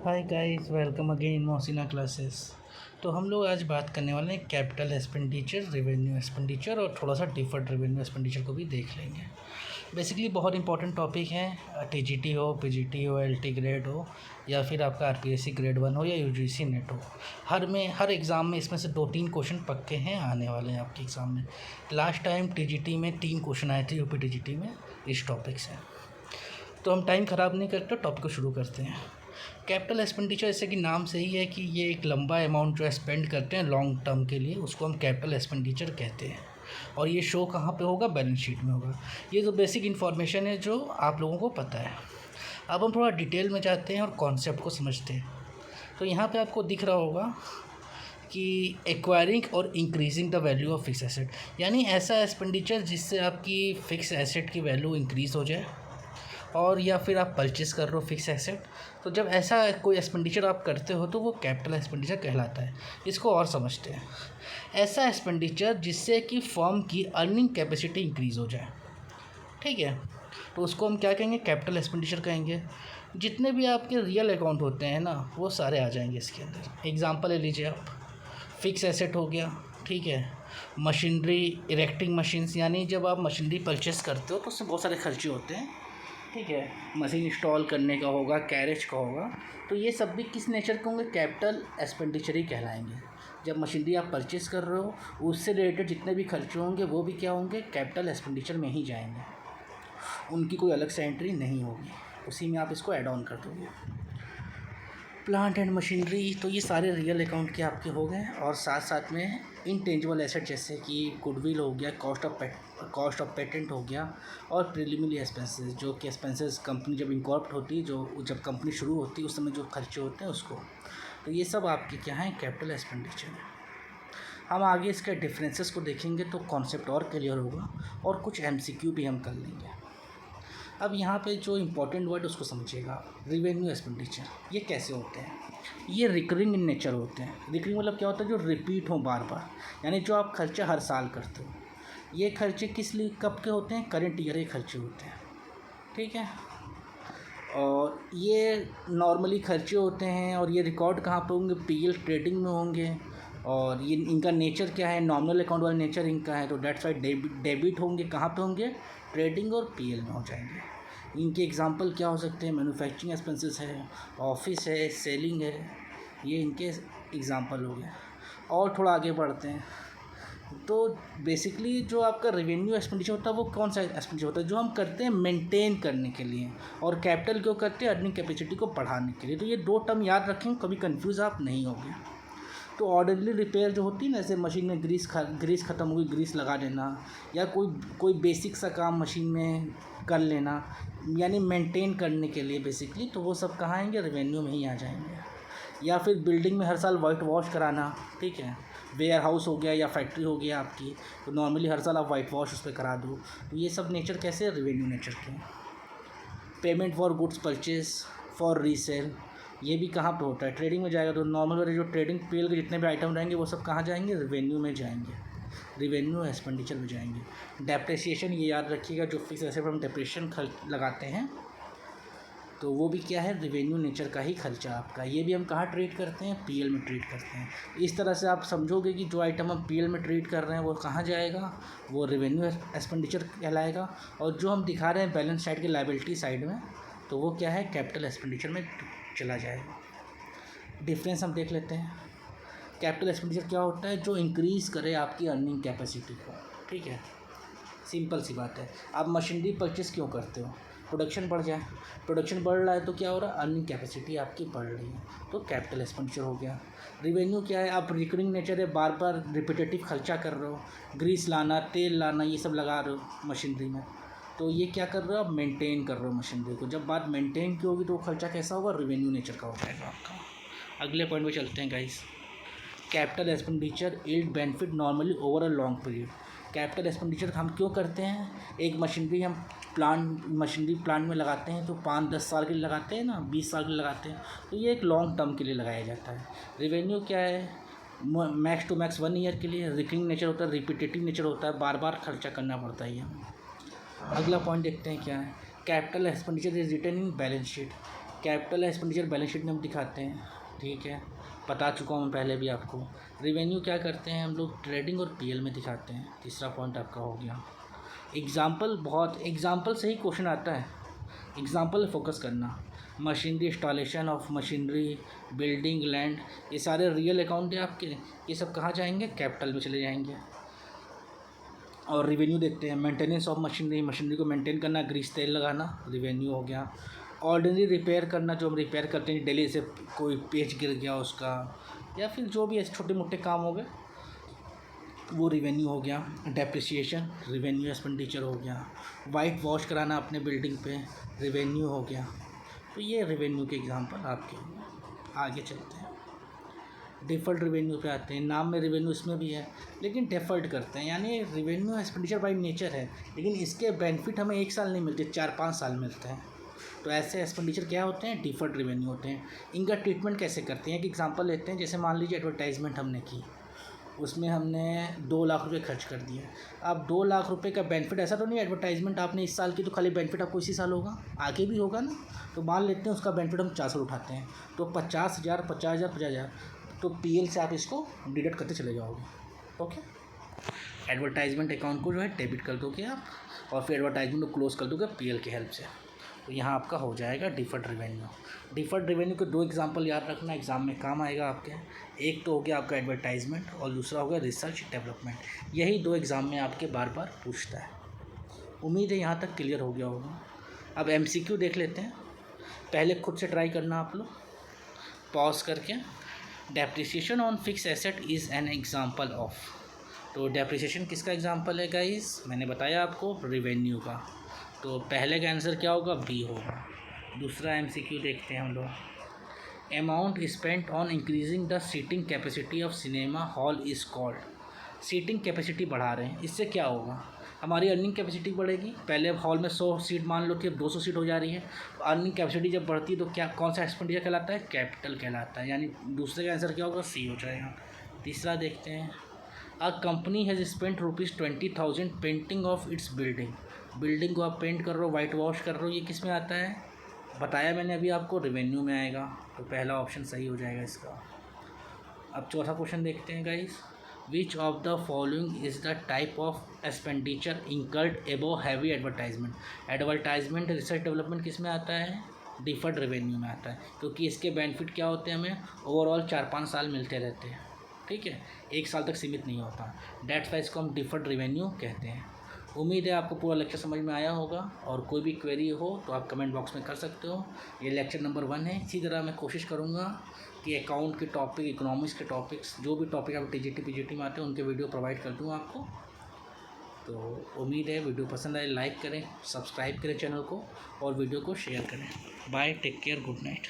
Hi guys, welcome again Mohsina classes. तो हम लोग आज बात करने वाले हैं कैपिटल एक्सपेंडिचर, रेवेन्यू एक्सपेंडिचर और थोड़ा सा डिफर्ड रेवेन्यू एक्सपेंडिचर को भी देख लेंगे। बेसिकली बहुत इंपॉर्टेंट टॉपिक है। टीजीटी हो, पीजीटी हो, एलटी ग्रेड हो या फिर आपका आरपीएससी ग्रेड 1 हो या यूजीसी नेट हो, हर एग्ज़ाम में इसमें से 2-3 क्वेश्चन पक्के हैं, आने वाले हैं आपके एग्ज़ाम में। लास्ट टाइम टीजीटी में 3 क्वेश्चन आए थे यूपी टीजीटी में इस टॉपिक से। तो हम टाइम ख़राब नहीं करते, टॉपिक को शुरू करते हैं। कैपिटल एक्सपेंडिचर जैसे कि नाम से ही है कि ये एक लंबा अमाउंट जो स्पेंड करते हैं लॉन्ग टर्म के लिए, उसको हम कैपिटल एक्सपेंडिचर कहते हैं। और ये शो कहाँ पे होगा? बैलेंस शीट में होगा। ये तो बेसिक इन्फॉर्मेशन है जो आप लोगों को पता है। अब हम थोड़ा डिटेल में जाते हैं और कॉन्सेप्ट को समझते हैं। तो यहाँ पे आपको दिख रहा होगा कि एक्वायरिंग और increasing the value of fix asset, यानी ऐसा एक्सपेंडिचर जिससे आपकी फ़िक्स एसेट की वैल्यू इंक्रीज़ हो जाए, और या फिर आप परचेज़ कर रहे हो फिक्स एसेट। तो जब ऐसा कोई एक्सपेंडिचर आप करते हो तो वो कैपिटल एक्सपेंडिचर कहलाता है। इसको और समझते हैं। ऐसा एक्सपेंडिचर जिससे कि फर्म की अर्निंग कैपेसिटी इंक्रीज़ हो जाए, ठीक है, तो उसको हम क्या कहेंगे? कैपिटल एक्सपेंडिचर कहेंगे। जितने भी आपके रियल अकाउंट होते हैं ना, वो सारे आ जाएंगे इसके अंदर। एग्जांपल ले लीजिए आप, फिक्स एसेट हो गया, ठीक है। मशीनरी, इरेक्टिंग मशीन्स, यानी जब आप मशीनरी परचेस करते हो तो उसमें बहुत सारे खर्चे होते हैं, ठीक है। मशीन इंस्टॉल करने का होगा, कैरेज का होगा, तो ये सब भी किस नेचर के होंगे? कैपिटल एक्सपेंडिचर ही कहलाएंगे। जब मशीनरी आप परचेज़ कर रहे हो उससे रिलेटेड जितने भी खर्चे होंगे वो भी क्या होंगे? कैपिटल एक्सपेंडिचर में ही जाएंगे। उनकी कोई अलग से एंट्री नहीं होगी, उसी में आप इसको ऐड ऑन कर दोगे। प्लांट एंड मशीनरी, तो ये सारे रियल अकाउंट के आपके हो गए। और साथ साथ में इनटेंजिबल एसेट जैसे कि गुडविल हो गया, कॉस्ट ऑफ पेटेंट हो गया, और प्रिलिमिनरी एक्सपेंसेस, जो कि एक्सपेंसेस कंपनी जब इनकॉर्पोरेट होती है, जो जब कंपनी शुरू होती है उस समय जो खर्चे होते हैं उसको। तो ये सब आपके क्या हैं? Capital expenditure. हम आगे इसके डिफरेंसेस को देखेंगे तो कॉन्सेप्ट और क्लियर होगा, और कुछ एमसीक्यू भी हम कर लेंगे। अब यहाँ पे जो इम्पोर्टेंट वर्ड उसको समझिएगा। रिवेन्यू एक्सपेंडिचर ये कैसे होते हैं? ये रिकरिंग इन नेचर होते हैं। रिकरिंग मतलब क्या होता है? जो रिपीट हो बार बार, यानी जो आप खर्चे हर साल करते हो। ये खर्चे किस लिए, कब के होते हैं? करंट ईयर के खर्चे होते हैं, ठीक है। और ये नॉर्मली खर्चे होते हैं, और ये रिकॉर्ड कहाँ पे होंगे? पीएल ट्रेडिंग में होंगे। और ये इनका नेचर क्या है? नॉमिनल अकाउंट वाला नेचर इनका है, तो डेट्स वाई डेबिट होंगे। कहाँ पे होंगे? ट्रेडिंग और पीएल में हो जाएंगे। इनके एग्जांपल क्या हो सकते हैं? मैन्युफैक्चरिंग एक्सपेंसेस है, ऑफिस है, सेलिंग है, ये इनके एग्जांपल हो गए। और थोड़ा आगे बढ़ते हैं तो बेसिकली जो आपका रेवेन्यू एक्सपेंडिचर होता है वो कौन सा एक्सपेंडिचर होता है? जो हम करते हैं मेंटेन करने के लिए, और कैपिटल क्यों करते हैं? अर्निंग कैपेसिटी को बढ़ाने के लिए। तो ये 2 टर्म याद रखें, कभी कंफ्यूज आप नहीं होंगे। तो ऑर्डरली रिपेयर जो होती है ना, जैसे मशीन में ग्रीस ख़त्म हो गई, ग्रीस लगा देना, या कोई बेसिक सा काम मशीन में कर लेना, यानी मेंटेन करने के लिए बेसिकली, तो वो सब कहाँ आएंगे? रेवेन्यू में ही आ जाएंगे। या फिर बिल्डिंग में हर साल वाइट वॉश कराना, ठीक है। वेयर हाउस हो गया या फैक्ट्री हो गया आपकी, तो नॉर्मली हर साल आप वाइट वॉश उस पर करा दो। तो ये सब नेचर कैसे? रेवेन्यू नेचर के। Payment for goods purchase for resale, ये भी कहाँ पे होता है? ट्रेडिंग में जाएगा। तो नॉर्मल वाले जो ट्रेडिंग पीएल के जितने भी आइटम रहेंगे वो सब कहाँ जाएंगे? रेवेन्यू में जाएंगे, रेवेन्यू एक्सपेंडिचर में जाएंगे। डेप्रिसिएशन, ये याद रखिएगा, जो फिक्स एसेट पर हम डेप्रिसिएशन खर्च लगाते हैं तो वो भी क्या है? रेवेन्यू नेचर का ही खर्चा आपका। ये भी हम कहाँ ट्रीट करते हैं? पीएल में ट्रीट करते हैं। इस तरह से आप समझोगे कि जो आइटम हम पीएल में ट्रीट कर रहे हैं वो कहाँ जाएगा? वो रेवेन्यू एक्सपेंडिचर कहलाएगा। और जो हम दिखा रहे हैं बैलेंस साइड की लायबिलिटी साइड में, तो वो क्या है? कैपिटल एक्सपेंडिचर में चला जाएगा। डिफरेंस हम देख लेते हैं। कैपिटल एक्सपेंडिचर क्या होता है? जो इंक्रीज़ करे आपकी अर्निंग कैपेसिटी को, ठीक है। सिंपल सी बात है। आप मशीनरी परचेस क्यों करते हो? प्रोडक्शन बढ़ जाए। प्रोडक्शन बढ़ रहा है तो क्या हो रहा है? अर्निंग कैपेसिटी आपकी बढ़ रही है, तो कैपिटल एक्सपेंडिचर हो गया। रिवेन्यू क्या है? आप रिकरिंग नेचर है, बार बार रिपीटेटिव खर्चा कर रहे हो, ग्रीस लाना, तेल लाना, ये सब लगा रहे हो मशीनरी में, तो ये क्या कर रहे हो? आप मेंटेन कर रहे हो मशीनरी को। जब बात मेंटेन की होगी तो वो खर्चा कैसा होगा? रेवेन्यू नेचर का हो जाएगा आपका। अगले पॉइंट पे चलते हैं guys. Capital expenditure yield benefit normally over a long period. Capital expenditure हम क्यों करते हैं? एक मशीनरी प्लांट में लगाते हैं तो 5-10 साल के लिए लगाते हैं ना, 20 साल के लिए लगाते हैं, तो ये एक लॉन्ग टर्म के लिए लगाया जाता है। रेवेन्यू क्या है? मैक्स टू मैक्स 1 ईयर के लिए। रिकरिंग नेचर होता है, रिपीटेटिव नेचर होता है, बार बार खर्चा करना पड़ता है। अगला पॉइंट देखते हैं क्या है। Capital expenditure is written in balance sheet. Capital expenditure balance sheet में हम दिखाते हैं, ठीक है, बता चुका हूँ मैं पहले भी आपको। रेवेन्यू क्या करते हैं हम लोग, ट्रेडिंग और पीएल में दिखाते हैं। तीसरा पॉइंट आपका हो गया। एग्जाम्पल से ही क्वेश्चन आता है, एग्जाम्पल फोकस करना। Machinery, installation of machinery, building, land, ये सारे रियल अकाउंट है आपके, ये सब कहाँ जाएंगे, कैपिटल में चले जाएंगे। और रिवेन्यू देखते हैं, मेंटेनेंस ऑफ मशीनरी, मशीनरी को मेंटेन करना, ग्रीस तेल लगाना, रिवेन्यू हो गया। ऑर्डिनरी रिपेयर करना, जो हम रिपेयर करते हैं डेली, से कोई पेज गिर गया उसका, या फिर जो भी ऐसे छोटे मोटे काम हो गए, वो रिवेन्यू हो गया। डेप्रिसिएशन रिवेन्यू एक्सपेंडिचर हो गया। वाइट वॉश कराना अपने बिल्डिंग पे, रिवेन्यू हो गया। तो ये रेवेन्यू के एग्जांपल आपके। आगे चलते हैं, डिफ़र्ड रेवेन्यू पे आते हैं। नाम में रेवेन्यू इसमें भी है, लेकिन डिफ़र्ड करते हैं, यानी रेवेन्यू एक्सपेंडिचर बाई नेचर है, लेकिन इसके बेनिफिट हमें 1 साल नहीं मिलते, 4-5 साल मिलते हैं। तो ऐसे एक्सपेंडिचर क्या होते हैं, डिफ़र्ड रेवेन्यू होते हैं। इनका ट्रीटमेंट कैसे करते हैं, एक एग्जांपल लेते हैं। जैसे मान लीजिए एडवर्टाइजमेंट हमने की, उसमें हमने 2 लाख रुपए खर्च कर दिए। अब 2 लाख रुपए का बेनिफिट, ऐसा तो नहीं एडवर्टाइजमेंट आपने इस साल की तो खाली बेनिफिट आपको इसी साल होगा, आगे भी होगा ना। तो मान लेते हैं उसका बेनिफिट हम 4 साल उठाते हैं, तो 50,000, 50,000, 50,000, तो पीएल से आप इसको डिडक्ट करते चले जाओगे। ओके, एडवर्टाइजमेंट अकाउंट को जो है डेबिट कर दोगे आप, और फिर एडवर्टाइजमेंट को क्लोज कर दोगे पीएल की हेल्प से। तो यहाँ आपका हो जाएगा डिफर्ड रेवेन्यू। डिफर्ड रेवेन्यू के 2 एग्जांपल याद रखना, एग्जाम में काम आएगा आपके। एक तो हो गया आपका एडवर्टाइजमेंट, और दूसरा हो गया रिसर्च डेवलपमेंट। यही 2 एग्ज़ाम में आपके बार बार पूछता है। उम्मीद है यहाँ तक क्लियर हो गया होगा। अब एमसीक्यू देख लेते हैं, पहले खुद से ट्राई करना आप लोग पॉज करके। Depreciation on fix asset is an example of. तो डेप्रिसिएशन किसका एग्जाम्पल है गाइस, मैंने बताया आपको, रेवेन्यू का। तो पहले का आंसर क्या होगा, बी होगा। दूसरा एमसीक्यू देखते हैं हम लोग। Amount spent on increasing the seating capacity of cinema hall is called. Seating capacity बढ़ा रहे हैं, इससे क्या होगा, हमारी अर्निंग कैपेसिटी बढ़ेगी। पहले हॉल में 100 सीट मान लो थी, अब 200 सीट हो जा रही है। अर्निंग कैपेसिटी जब बढ़ती है तो क्या, कौन सा एक्सपेंडिचर कहलाता है, कैपिटल कहलाता है, यानी दूसरे का आंसर क्या होगा, सी हो जाएगा। तीसरा देखते हैं। A company has spent ₹20,000 painting of its building. Building को आप पेंट कर रहे हो, वाइट वॉश कर रहे हो, ये किस में आता है, बताया मैंने अभी आपको, रेवेन्यू में आएगा। तो पहला ऑप्शन सही हो जाएगा इसका। अब चौथा क्वेश्चन देखते हैं guys. Which of the following is the type of expenditure incurred above heavy advertisement. Advertisement, research development किस में आता है, डिफर्ड रेवेन्यू में आता है, क्योंकि इसके बेनिफिट क्या होते हैं, हमें ओवरऑल 4-5 साल मिलते रहते हैं, ठीक है, 1 साल तक सीमित नहीं होता। डेट्स वाइज को हम डिफर्ड रेवेन्यू कहते हैं। उम्मीद है आपको पूरा लेक्चर समझ में आया होगा, और कोई भी क्वेरी हो तो आप कमेंट बॉक्स में कर सकते हो। ये लेक्चर नंबर 1 है। इसी तरह मैं कोशिश करूँगा कि अकाउंट के टॉपिक, इकोनॉमिक्स के टॉपिक्स, जो भी टॉपिक आप टीजीटी पीजीटी में आते हैं उनके वीडियो प्रोवाइड कर दूँ आपको। तो उम्मीद है वीडियो पसंद आए, लाइक करें, सब्सक्राइब करें चैनल को, और वीडियो को शेयर करें। Bye, take care, good night.